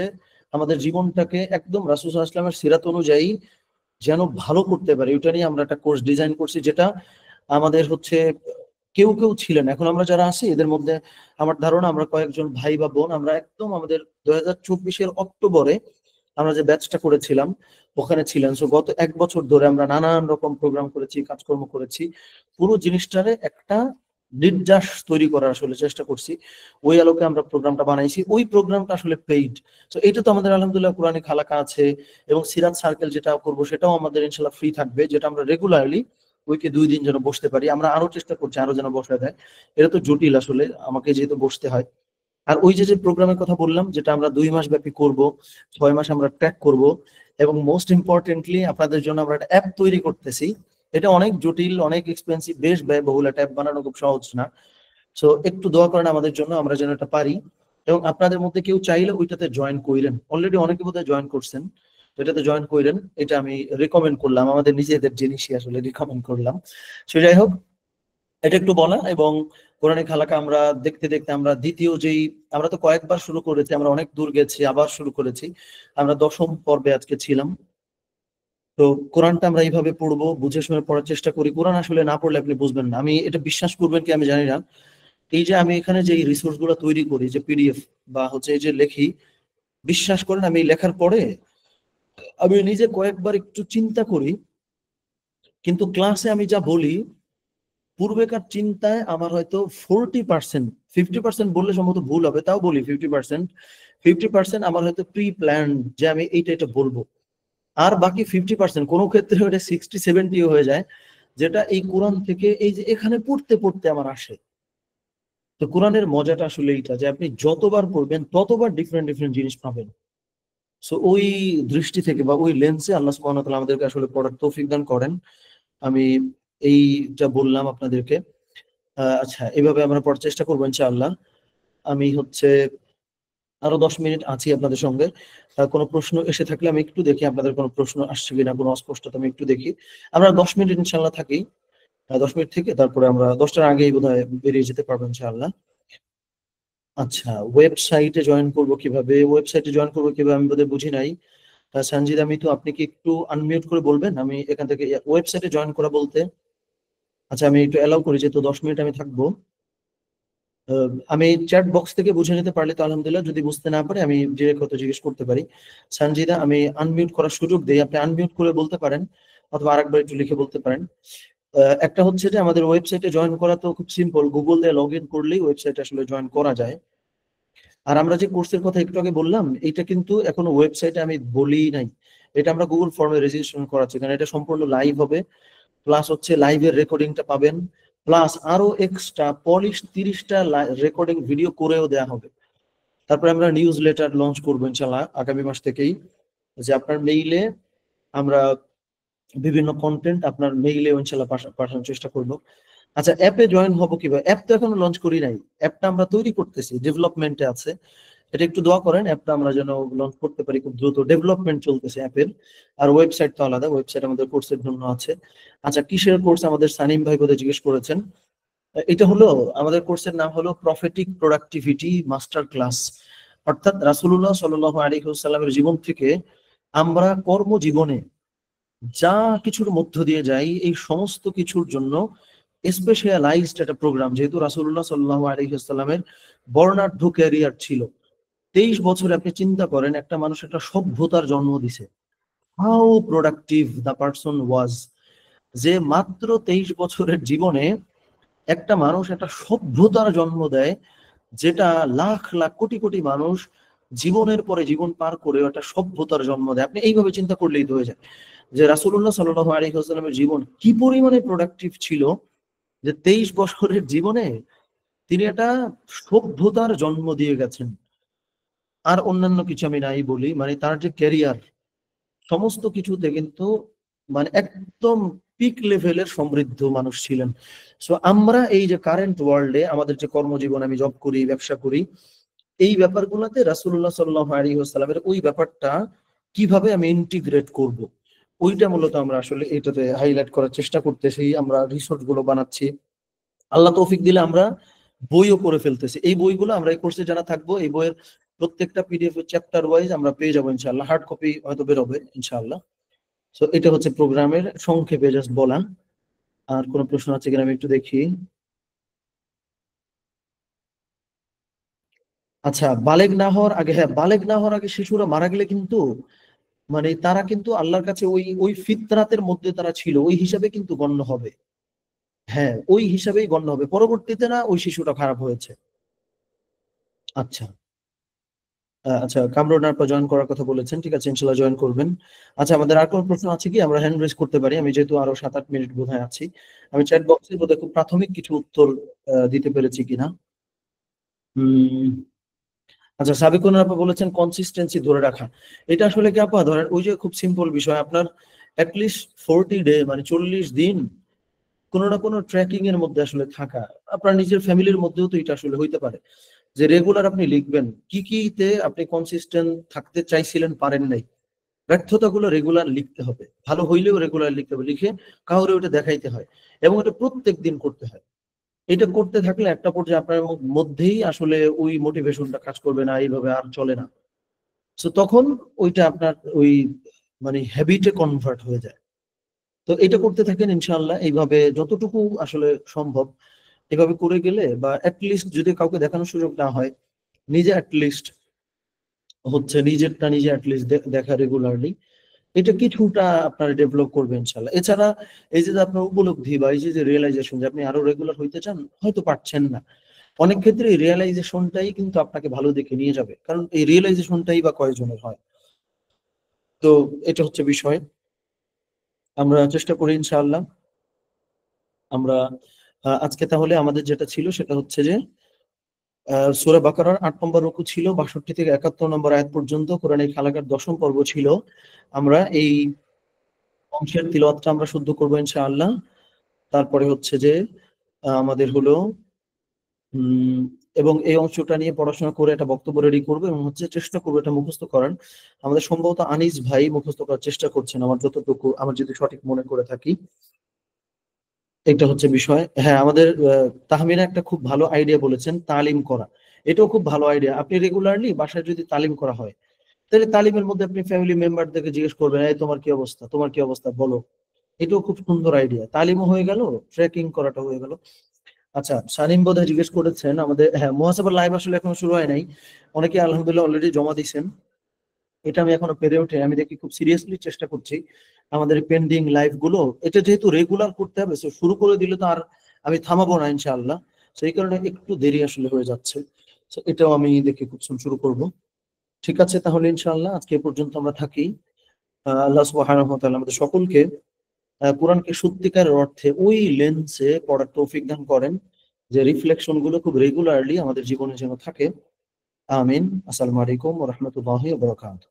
আমাদের জীবনটাকে একদম রাসূল সাল্লাল্লাহু আলাইহি ওয়াসাল্লামের সিরাত অনুযায়ী যেন ভালো করতে পারি, ওইটা নিয়ে আমরা একটা কোর্স ডিজাইন করছি, যেটা আমাদের হচ্ছে কেউ কেউ ছিলেন, এখন আমরা যারা আছি এদের মধ্যে আমার ধারণা আমরা কয়েকজন ভাই বা বোন, আমরা একদম আমাদের 2024-এর অক্টোবরে আমরা যে ব্যাচটা করেছিলাম ওখানে ছিলেন। সো গত 1 বছর ধরে আমরা নানান রকম প্রোগ্রাম করেছি, কাজকর্ম করেছি, পুরো জিনিসটারে একটা নির্যাস তৈরি করার আসলে চেষ্টা করছি। ওই আলোকে আমরা প্রোগ্রামটা বানাইছি। ওই প্রোগ্রামটা আসলে পেইড। তো এটা তো আমাদের আলহামদুলিল্লাহ কোরআনিক হালাকা আছে, এবং সিরাত সার্কেল যেটা করব সেটাও আমাদের ইনশাআল্লাহ ফ্রি থাকবে, যেটা আমরা রেগুলারলি উইকে 2 দিন যেন বসতে পারি। আমরা আরো চেষ্টা করছি আরো যেন বসা যায়। এটা তো জটিল আসলে, আমাকে যেহেতু বসতে হয়। আর ওই যে প্রোগ্রামের কথা বললাম, যেটা আমরা 2 মাস ব্যাপী করব, 6 মাস আমরা ট্র্যাক করব, এবং মোস্ট ইম্পর্টেন্টলি আপনাদের জন্য আমরা একটা অ্যাপ তৈরি করতেছি। এটা অনেক জটিল, অনেক এক্সপেন্সিভ, বেশ ব্যয়বহুল। একটা অ্যাপ বানানো খুব সহজ না। সো একটু দোয়া করেন আমাদের জন্য, আমরা যেন এটা পারি। এবং আপনাদের মধ্যে কেউ চাইলে ওইটাতে জয়েন কইরেন, অলরেডি অনেকে বোধহয় জয়েন করছেন, তো এটাতে জয়েন কইরেন। এটা আমি রেকমেন্ড করলাম, আমাদের নিজেদের জিনিসই আসলে রেকমেন্ড করলাম। সে যাই হোক, এটা একটু বলা। এবং কোরআনিক হালাকা আমরা দেখতে দেখতে আমরা দ্বিতীয় যেই, আমরা তো কয়েকবার শুরু করেছি, আমরা অনেক দূর গেছি, আবার শুরু করেছি। আমরা 10ম পর্বে আজকে ছিলাম। তো কোরআনটা আমরা এইভাবে পড়বো, বুঝে শুনে পড়ার চেষ্টা করি। কোরআন আসলে না পড়লে আপনি বুঝবেন না। আমি এটা বিশ্বাস করবেন কি আমি জানি না, এই যে আমি এখানে যে রিসোর্স গুলো তৈরি করি, যে পিডিএফ বা হচ্ছে এই যে লেখি, বিশ্বাস করেন আমি লেখার পরে আমি নিজে কয়েকবার একটু চিন্তা করি, কিন্তু ক্লাসে আমি যা বলি পূর্বেকার চিন্তায় আমার হয়তো 40%, 50% বললে সম্ভবত ভুল হবে, তাও বলি 50%, 50% আমার হয়তো প্রি প্ল্যান, যে আমি এইটা এটা বলবো। আর বাকি 50% কোনো ক্ষেত্রে ওটা 60-70 হয়ে যায়, যেটা এই কোরআন থেকে এই যে এখানে পড়তে পড়তে আমার আসে। তো কোরআনের মজাটা আসলে এইটা, যে আপনি যতবার পড়বেন ততবার ডিফারেন্ট ডিফারেন্ট জিনিস পাবেন। সো ওই দৃষ্টি থেকে বা ওই লেন্সে আল্লাহ সুবহানাহু ওয়া তাআলা আমাদেরকে আসলে পড়ার তৌফিক দান করেন। আমি এইটা বললাম আপনাদেরকে। আচ্ছা, এভাবে আমরা পড়ার চেষ্টা করবো ইনশাআল্লাহ। আমি হচ্ছে আরো 10 মিনিট আছি আপনাদের সঙ্গে। কোনো প্রশ্ন এসে থাকলে আমি একটু দেখি আপনাদের কোনো প্রশ্ন আসছে কিনা, কোনো অস্পষ্টতা আমি একটু দেখি। আমরা 10 মিনিট ইনশাআল্লাহ থাকি। 10 মিনিট থেকে তারপরে আমরা 10টার আগেই বোধহয় বেরিয়ে যেতে পারবো ইনশাআল্লাহ। আচ্ছা, ওয়েবসাইটে জয়েন করব কিভাবে? ওয়েবসাইটে জয়েন করব কিভাবে আমি বোধহয় বুঝি নাই। সানজিদা মিতু, আপনি কি একটু আনমিউট করে বলবেন? আমি এখান থেকে ওয়েবসাইটে জয়েন করা বলতে, আচ্ছা আমি একটু অ্যালাউ করি, যেহেতু 10 মিনিট আমি থাকবো। আমি চ্যাট বক্স থেকে বুঝে নিতে পারলে তো আলহামদুলিল্লাহ, যদি বুঝতে না পারি আমি ডিরেক্ট হয়তো জিজ্ঞেস করতে পারি। সঞ্জিদা, আমি আনমিউট করার সুযোগ দেই, আপনি আনমিউট করে বলতে পারেন, অথবা আরেকবার একটু লিখে বলতে পারেন। একটা হচ্ছে যে আমাদের ওয়েবসাইটে জয়েন করা তো খুব সিম্পল, গুগল দিয়ে লগ ইন করলেই ওয়েবসাইটে আসলে জয়েন করা যায়। আর আমরা যে কোর্সের কথা একটু আগে বললাম, এটা কিন্তু এখনো ওয়েবসাইটে আমি বলি নাই। এটা আমরা গুগল ফর্মে রেজিস্ট্রেশন করাচ্ছি, কারণ এটা সম্পূর্ণ লাইভ হবে। প্লাস হচ্ছে লাইভের রেকর্ডিংটা পাবেন, প্লাস আরো এক্সট্রা পলিশ 30টা রেকর্ডিং ভিডিও করেও দেওয়া হবে। তারপরে আমরা নিউজ লেটার লঞ্চ করবো ইনশাল্লাহ আগামী মাস থেকেই, যে আপনার মেইলে আমরা বিভিন্ন কন্টেন্ট আপনার মেইলে ইনশাল্লাহ পাঠানোর চেষ্টা করব। আচ্ছা, অ্যাপে জয়েন হবো কিভাবে? অ্যাপ তো এখনো লঞ্চ করি নাই, অ্যাপটা আমরা তৈরি করতেছি, ডেভেলপমেন্টে আছে। এটা একটু দোয়া করেন, অ্যাপটা আমরা যেন লঞ্চ করতে পারি খুব দ্রুত। ডেভেলপমেন্ট চলতেছে অ্যাপের। আর ওয়েবসাইট তো আলাদা, ওয়েবসাইট আমাদের কোর্সের জন্য আছে। আচ্ছা, কিসের কোর্স আমাদের সানিম ভাই বোধহয় জিজ্ঞেস করেছেন। এটা হলো আমাদের কোর্সের নাম হলো প্রফেটিক প্রোডাক্টিভিটি মাস্টার ক্লাস। অর্থাৎ রাসূলুল্লাহ সাল্লাল্লাহু আলাইহি ওয়াসাল্লামের জীবন থেকে আমরা কর্মজীবনে যা কিছুর মধ্য দিয়ে যাই, এই সমস্ত কিছুর জন্য স্পেশালাইজড একটা প্রোগ্রাম। যেহেতু রাসূলুল্লাহ সাল্লাল্লাহু আলাইহি ওয়াসাল্লামের বর্ণাঢ্য ক্যারিয়ার ছিল, 23 বছরে আপনি চিন্তা করেন একটা মানুষ একটা সভ্যতার জন্ম দিছে। হাউ প্রোডাক্টিভ দ্য পারসন ওয়াজ, যে মাত্র 23 বছরের জীবনে একটা মানুষ একটা সভ্যতার জন্ম দেয়, যেটা লাখ লাখ কোটি কোটি মানুষ জীবনের পরে জীবন পার করে একটা সভ্যতার জন্ম দেয়। আপনি এইভাবে চিন্তা করলেই তো হয়ে যায় যে রাসূলুল্লাহ সাল্লাল্লাহু আলাইহি ওয়াসাল্লামের জীবন কি পরিমাণে প্রোডাক্টিভ ছিল, যে 23 বছরের জীবনে তিনি একটা সভ্যতার জন্ম দিয়ে গেছেন। আর অন্যান্য কিছু আমি নাই বলি, মানে তার যে ক্যারিয়ার সমস্ত কিছুতে কিন্তু মানে একদম পিক লেভেলের সমৃদ্ধ মানুষ ছিলেন। সো আমরা এই যে কারেন্ট ওয়ার্ল্ডে আমাদের যে কর্মজীবন, আমি জব করি, ব্যবসা করি, এই ব্যাপারগুলোতে রাসূলুল্লাহ সাল্লাল্লাহু আলাইহি ওয়াসাল্লামের ওই ব্যাপারটা কিভাবে আমি ইন্টিগ্রেট করব, ওইটা মূলত আমরা আসলে এটাতে হাইলাইট করার চেষ্টা করতেছি। আমরা রিসোর্স গুলো বানাচ্ছি, আল্লাহ তৌফিক দিলে আমরা বইও করে ফেলতেছি। এই বইগুলো আমরা এই কোর্সে যারা থাকবো, এই বইয়ের প্রত্যেকটা পিডিএফ চ্যাপ্টার ওয়াইজ আমরা পেয়ে যাবো ইনশাআল্লাহ, হার্ড কপি হয়তো বেরোবে ইনশাআল্লাহ। তো এটা হচ্ছে প্রোগ্রামের সংক্ষেপে জাস্ট বলা। আর কোনো প্রশ্ন আছে কিনা আমি একটু দেখি। আচ্ছা, বালেগ না হওয়ার আগে, হ্যাঁ বালেগ না হওয়ার আগে শিশুরা মারা গেলে কিন্তু মানে তারা কিন্তু আল্লাহর কাছে ওই ওই ফিতরাতের মধ্যে তারা ছিল, ওই হিসাবে কিন্তু গণ্য হবে। হ্যাঁ, ওই হিসাবেই গণ্য হবে, পরবর্তীতে না ওই শিশুটা খারাপ হয়েছে। আচ্ছা, আচ্ছা, কামরুন আপা জয়েন করার কথা বলেছেন, ঠিক আছে, ইনশাল্লাহ জয়েন করবেন। আচ্ছা, আমাদের আর কোনো প্রশ্ন আছে কি? আমরা হ্যান্ড রেজ করতে পারি, আমি যেহেতু আরো 7-8 মিনিট বোধহয় আছি। আমি চ্যাট বক্সে বোধহয় খুব প্রাথমিক কিছু উত্তর দিতে পেরেছি কিনা। হুম। আচ্ছা, সাবিকুন আপা বলেছেন কনসিস্টেন্সি ধরে রাখা। এটা আসলে কি আপা, ধরেন ওই যে খুব সিম্পল বিষয়, আপনার অ্যাটলিস্ট 40 ডে মানে 40 দিন কোনো না কোনো ট্র্যাকিং এর মধ্যে আসলে থাকা। আপনার নিজের ফ্যামিলির মধ্যেও তো এটা আসলে হইতে পারে যে রেগুলার আপনি লিখবেন কি কিতে আপনি কনসিস্টেন্ট থাকতে চাইছিলেন, পারেন নাই। ব্যর্থতাগুলো রেগুলার লিখতে হবে, ভালো হইলেও রেগুলার লিখতে হবে, লিখে কাউরে ওটা দেখাইতে হয় এবং এটা প্রত্যেক দিন করতে হয়। এটা করতে থাকলে একটা পর্যায়ে আপনার মধ্যেই আসলে ওই মোটিভেশনটা কাজ করবে না, এইভাবে আর চলে না। তো তখন ওইটা আপনার ওই মানে হ্যাবিটে কনভার্ট হয়ে যায়। তো এটা করতে থাকেন ইনশাআল্লাহ, এইভাবে যতটুকু আসলে সম্ভব এভাবে করে গেলে, বা অ্যাটলিস্ট যদি কাউকে দেখানোর সুযোগ না হয়, নিজে অ্যাটলিস্ট হচ্ছে নিজেরটা নিজে অ্যাটলিস্ট দেখা রেগুলারলি, এটা কিছুটা আপনার ডেভেলপ করবে ইনশাআল্লাহ। এছাড়া এই যে আপনার উপলব্ধি বা এই যে রিয়েলাইজেশন যে আপনি আরো রেগুলার হইতে চান, হয়তো পারছেন না, অনেক ক্ষেত্রে এই রিয়েলাইজেশনটাই কিন্তু আপনাকে ভালো দিকে নিয়ে যাবে, কারণ এই রিয়েলাইজেশনটাই বা কয়জনের হয়। তো এটা হচ্ছে বিষয়, আমরা চেষ্টা করি ইনশাআল্লাহ। আমরা আজকে তাহলে আমাদের যেটা ছিল সেটা হচ্ছে যে সূরা বাকারার ৮ নম্বর রুকু ছিল, ৬২ থেকে ৭১ নম্বর আয়াত পর্যন্ত কোরআনের কালাকার ১০ম পর্ব ছিল। আমরা এই অংশের তিলাওয়াতটা আমরা শুদ্ধ করবো ইনশাআল্লাহ। তারপরে হচ্ছে যে আমাদের হলো উম এবং এই অংশটা নিয়ে পড়াশোনা করে একটা বক্তব্য রেডি করবো এবং হচ্ছে চেষ্টা করবো এটা মুখস্থ করার। আমাদের সম্ভবত আনিস ভাই মুখস্থ করার চেষ্টা করছেন, আমার যতটুকু, আমার যদি সঠিক মনে করে থাকি। এটা হচ্ছে বিষয়। হ্যাঁ, আমাদের তাহমিনা একটা খুব ভালো আইডিয়া বলেছেন, তালিম করা। এটাও খুব ভালো আইডিয়া। আপনি রেগুলারলি বাসায় যদি তালিম করা হয়, তাহলে তালিমের মধ্যে আপনি ফ্যামিলি মেম্বারদেরকে জিজ্ঞেস করবেন, এই তোমার কি অবস্থা, তোমার কি অবস্থা বলো। এটাও খুব সুন্দর আইডিয়া, তালিমও হয়ে গেল, ট্রেকিং করাটা হয়ে গেল। আচ্ছা, সানিম বোধহয় জিজ্ঞেস করেছেন আমাদের, হ্যাঁ, মুহাসাবার লাইভ আসলে এখনো শুরু হয় নাই, অনেকে আলহামদুলিল্লাহ অলরেডি জমা দিয়েছেন। এটা আমি এখনো পেরে উঠে, আমি দেখি খুব সিরিয়াসলি চেষ্টা করছি আমাদের পেন্ডিং লাইভ গুলো, এটা যেহেতু রেগুলার করতে হবে, তো শুরু করে দিলে তো আর আমি থামাবো না ইনশাআল্লাহ। সেই কারণে একটু দেরি আসলে হয়ে যাচ্ছে। তো এটাও আমি দেখি খুব soon শুরু করব। ঠিক আছে, তাহলে ইনশাআল্লাহ আজকে এ পর্যন্ত আমরা থাকি। আল্লাহ সুবহানাহু ওয়া তাআলা আমাদের সকলকে কোরআনকে সত্যিকারের অর্থে ওই লেন্সে পড়ার তৌফিক দান করেন, যে রিফ্লেকশন গুলো খুব রেগুলারলি আমাদের জীবনে যেন থাকে। আমিন। আসসালামু আলাইকুম ওয়া রাহমাতুল্লাহি ওয়া বারাকাতুহু।